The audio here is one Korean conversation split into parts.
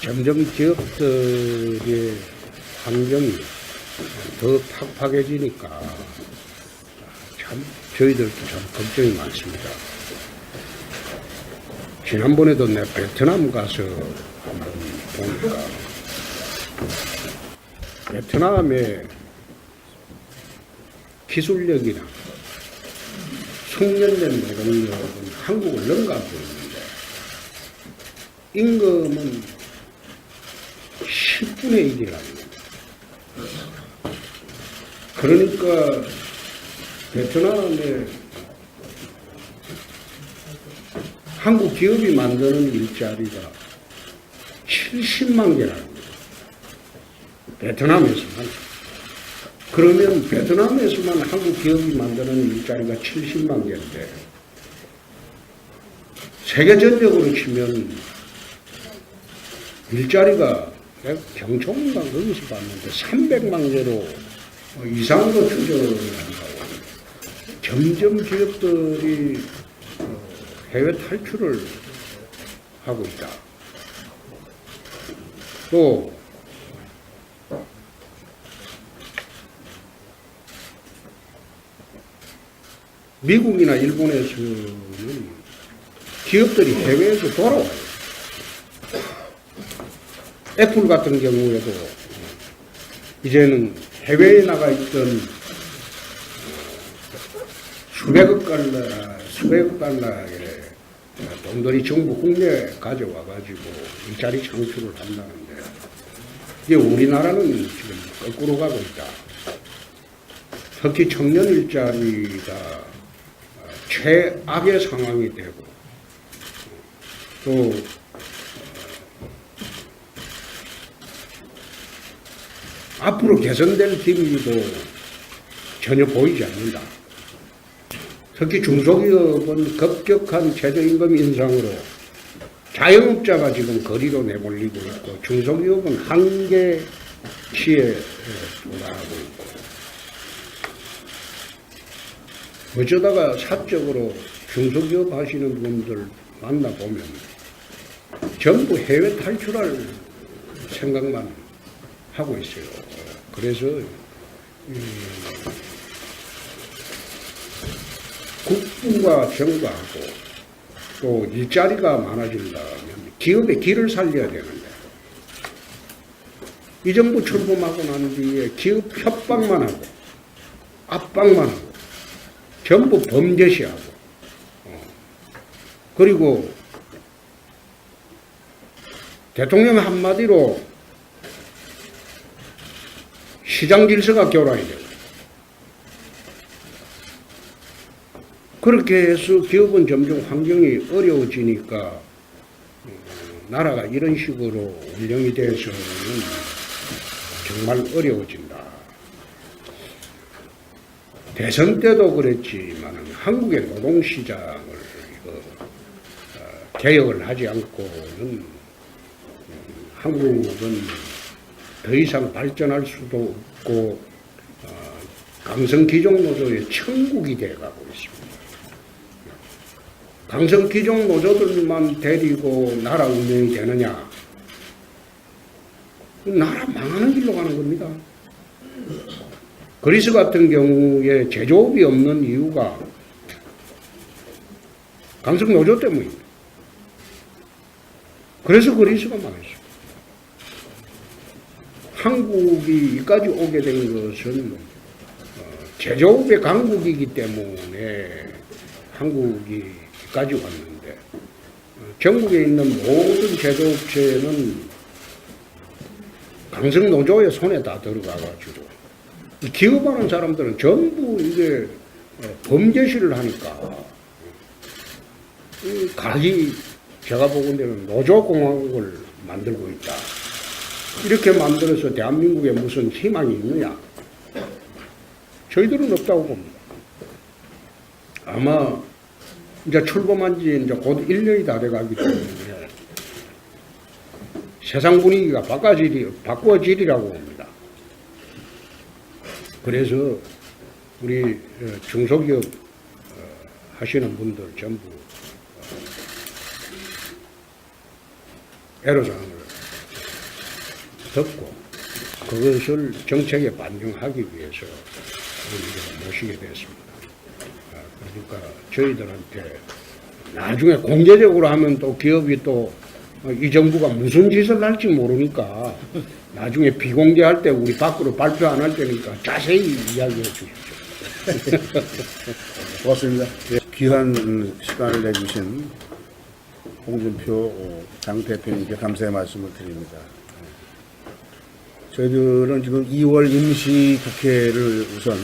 점점 기업들의 환경이 더 팍팍해지니까 참 저희들도 참 걱정이 많습니다. 지난번에도 내 베트남 가서 한번 보니까 베트남의 기술력이나 숙련된 노동력은 한국을 넘어가고 있는데 임금은 10분의 1이랍니다. 그러니까 베트남에 한국 기업이 만드는 일자리가 70만 개랍니다. 베트남에서만. 그러면 베트남에서만 한국 기업이 만드는 일자리가 70만 개인데 세계전적으로 치면 일자리가 경총인가 거기서 봤는데 300만 개로 이상으로 추정을 한다고. 점점 기업들이 해외 탈출을 하고 있다. 또 미국이나 일본에서는 기업들이 해외에서 돌아와요. 애플 같은 경우에도 이제는 해외에 나가 있던 수백억 달러의 돈들이 전부 국내에 가져와가지고 일자리 창출을 한다는데, 이제 우리나라는 지금 거꾸로 가고 있다. 특히 청년 일자리가 최악의 상황이 되고, 또 앞으로 개선될 기미도 전혀 보이지 않는다. 특히 중소기업은 급격한 최저임금 인상으로 자영업자가 지금 거리로 내몰리고 있고, 중소기업은 한계 시에 도달하고 있고, 어쩌다가 사적으로 중소기업 하시는 분들 만나보면 전부 해외 탈출할 생각만 하고 있어요. 그래서 국부가 정부하고 또 일자리가 많아진다면 기업의 길을 살려야 되는데, 이 정부 출범하고 난 뒤에 기업 협박만 하고 압박만 하고 전부 범죄시하고, 그리고 대통령 한마디로 시장 질서가 교란이 되고, 그렇게 해서 기업은 점점 환경이 어려워지니까 나라가 이런 식으로 운영이 돼서는 정말 어려워진다. 대선 때도 그랬지만 한국의 노동시장을 개혁을 하지 않고는 한국은 더 이상 발전할 수도 없고 강성기종 노조의 천국이 되어가고 있습니다. 강성기종 노조들만 데리고 나라 운영이 되느냐? 나라 망하는 길로 가는 겁니다. 그리스 같은 경우에 제조업이 없는 이유가 강성 노조 때문입니다. 그래서 그리스가 망했습니다. 한국이 여기까지 오게 된 것은 제조업의 강국이기 때문에 한국이 여기까지 왔는데, 전국에 있는 모든 제조업체는 강성 노조의 손에 다 들어가가지고 기업하는 사람들은 전부 이게 범죄시를 하니까 제가 보건대는 노조공화국을 만들고 있다. 이렇게 만들어서 대한민국에 무슨 희망이 있느냐? 저희들은 없다고 봅니다. 아마 이제 출범한 지 이제 곧 1년이 다 돼가기 때문에 세상 분위기가 바꿔지리라고 봅니다. 그래서 우리 중소기업 하시는 분들 전부 애로사항을 듣고 그것을 정책에 반영하기 위해서 우리가 모시게 됐습니다. 그러니까 저희들한테 나중에 공개적으로 하면 또 기업이 또 이 정부가 무슨 짓을 할지 모르니까 나중에 비공개할 때 우리 밖으로 발표 안 할 테니까 자세히 이야기해 주십시오. 고맙습니다. 귀한 시간을 내주신 홍준표 당 대표님께 감사의 말씀을 드립니다. 저희들은 지금 2월 임시국회를 우선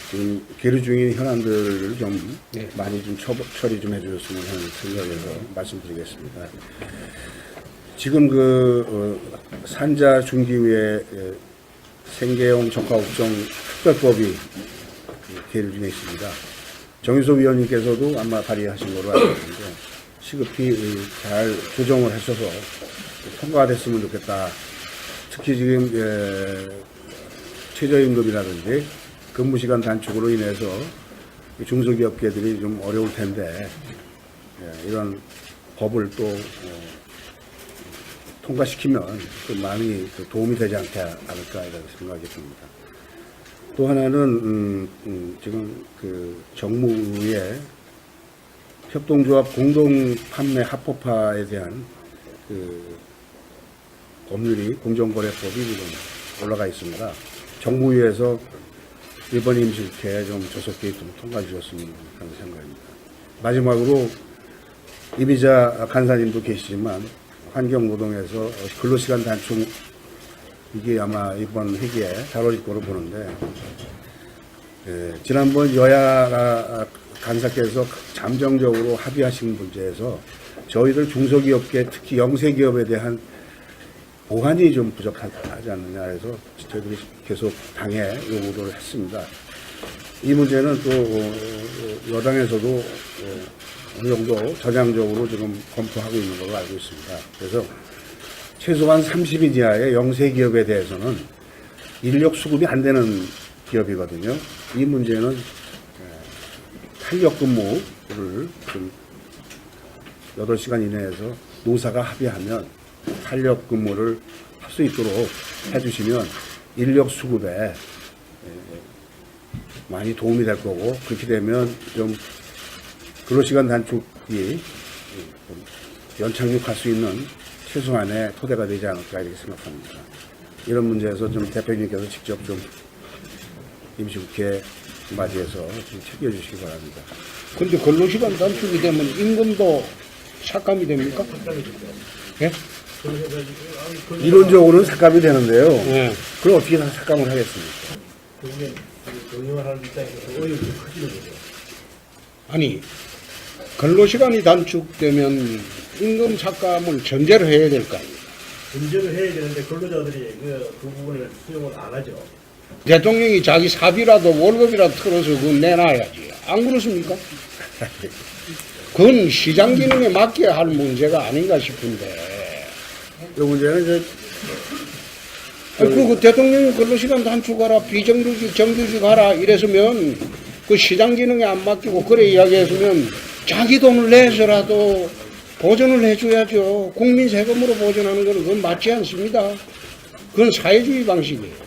지금 계류 중인 현안들을 좀 많이 좀 처리 좀 해주셨으면 하는 생각에서 말씀드리겠습니다. 지금 산자 중기후에 생계형 적화업종 특별법이 계류 중에 있습니다. 정유섭 위원님께서도 아마 발의하신 걸로 알고 있는데 시급히 잘 조정을 하셔서 통과가 됐으면 좋겠다. 특히 지금 최저임금이라든지 근무시간 단축으로 인해서 중소기업계들이 좀 어려울 텐데 이런 법을 또 통과시키면 좀 많이 도움이 되지 않을까 이런 생각이 듭니다. 또 하나는 지금 정무의 협동조합 공동판매 합법화에 대한 법률이 공정거래법이 지금 올라가 있습니다. 정무위에서 이번 임시국회에 좀 조속히 좀 통과해 주셨으면 하는 생각입니다. 마지막으로 이미자 간사님도 계시지만 환경노동에서 근로시간 단축 이게 아마 이번 회기에 다뤄질 거로 보는데 지난번 여야 간사께서 잠정적으로 합의하신 문제에서 저희들 중소기업계 특히 영세기업에 대한 보완이 좀 부족하지 않느냐 해서 저희들이 계속 당에 요구를 했습니다. 이 문제는 또 여당에서도 어느 정도 전향적으로 지금 검토하고 있는 걸로 알고 있습니다. 그래서 최소한 30인 이하의 영세기업에 대해서는 인력 수급이 안 되는 기업이거든요. 이 문제는 탄력 근무를 좀 8시간 이내에서 노사가 합의하면 탄력 근무를 할 수 있도록 해주시면 인력 수급에 많이 도움이 될 거고 그렇게 되면 좀 근로시간 단축이 연착륙할 수 있는 최소한의 토대가 되지 않을까 이렇게 생각합니다. 이런 문제에서 좀 대표님께서 직접 좀 임시국회 맞이해서 좀 챙겨주시기 바랍니다. 근데 근로시간 단축이 되면 임금도 삭감이 됩니까? 예? 이론적으로는 삭감이 되는데요. 그럼 어떻게 다 삭감을 하겠습니까? 그게 경영하는 입장에서 어려움이 커지는 거죠. 아니 근로시간이 단축되면 임금 삭감을 전제로 해야 될 거 아닙니까? 문제를 해야 되는데 근로자들이 그 부분을 수용을 안 하죠. 대통령이 자기 사비라도 월급이라도 털어서 그건 내놔야지. 안 그렇습니까? 그건 시장 기능에 맡겨야 할 문제가 아닌가 싶은데. 이 문제는 이제 그 대통령이 근로시간 단축하라, 비정규직, 정규직 하라 이랬으면 그 시장 기능에 안 맡기고 그래 이야기했으면 자기 돈을 내서라도 보전을 해줘야죠. 국민 세금으로 보전하는 것은 그건 맞지 않습니다. 그건 사회주의 방식이에요.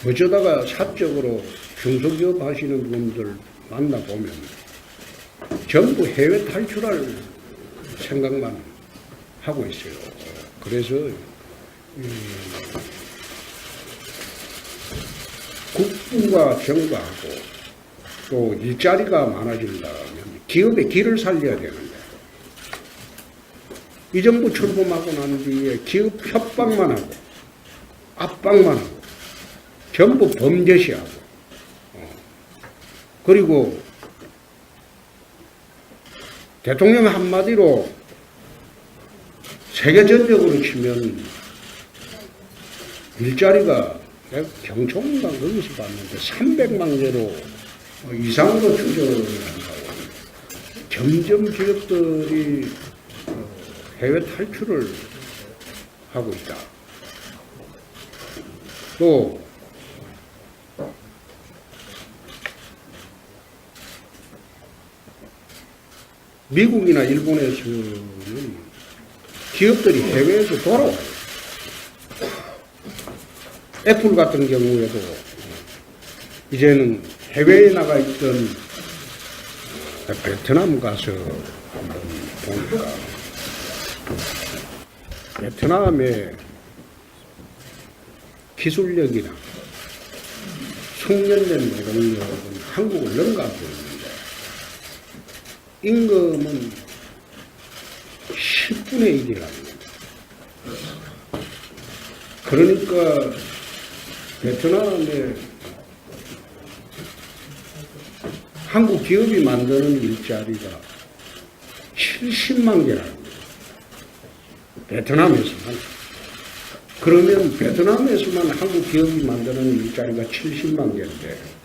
어쩌다가 사적으로 중소기업 하시는 분들 만나보면 전부 해외 탈출할 생각만 하고 있어요. 그래서 국부가 증가하고 또 일자리가 많아진다면 기업의 길을 살려야 되는데 이 정부 출범하고 난 뒤에 기업 협박만 하고 압박만 하고 전부 범죄시하고 그리고 대통령 한마디로 세계 전역으로 치면 일자리가 경총당 거기서 봤는데 300만 개로 이상으로 추정을 한다고. 점점 기업들이 해외 탈출을 하고 있다. 또 미국이나 일본에서는 기업들이 해외에서 돌아와요. 애플 같은 경우에도 이제는 해외에 나가 있던 베트남 가서 한번 보니까 베트남의 기술력이나 숙련된 노동력은 한국을 넘어가고 있는데 임금은 10분의 1이라는 겁니다. 그러니까 베트남에 한국 기업이 만드는 일자리가 70만 개라는 거예요. 베트남에서만. 그러면 베트남에서만 한국 기업이 만드는 일자리가 70만 개인데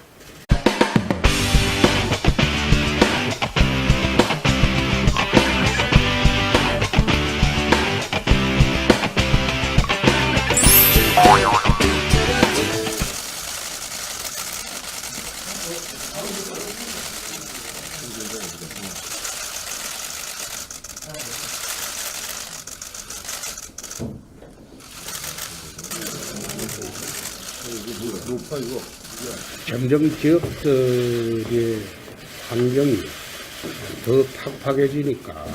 점점 기업들의 환경이 더 팍팍해지니까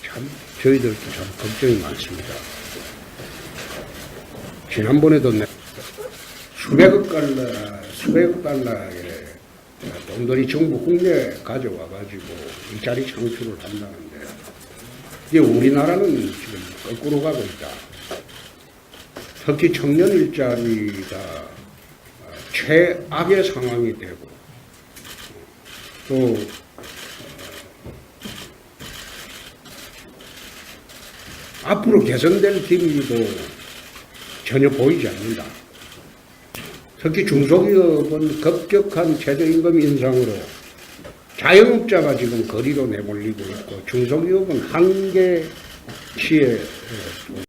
참 저희들도 참 걱정이 많습니다. 지난번에도 수백억 달러의 돈들이 전부 국내에 가져와가지고 일자리 창출을 한다는데 이제 우리나라는 지금 거꾸로 가고 있다. 특히 청년 일자리가 최악의 상황이 되고 또 앞으로 개선될 기미도 전혀 보이지 않는다. 특히 중소기업은 급격한 최저임금 인상으로 자영업자가 지금 거리로 내몰리고 있고 중소기업은 한계치에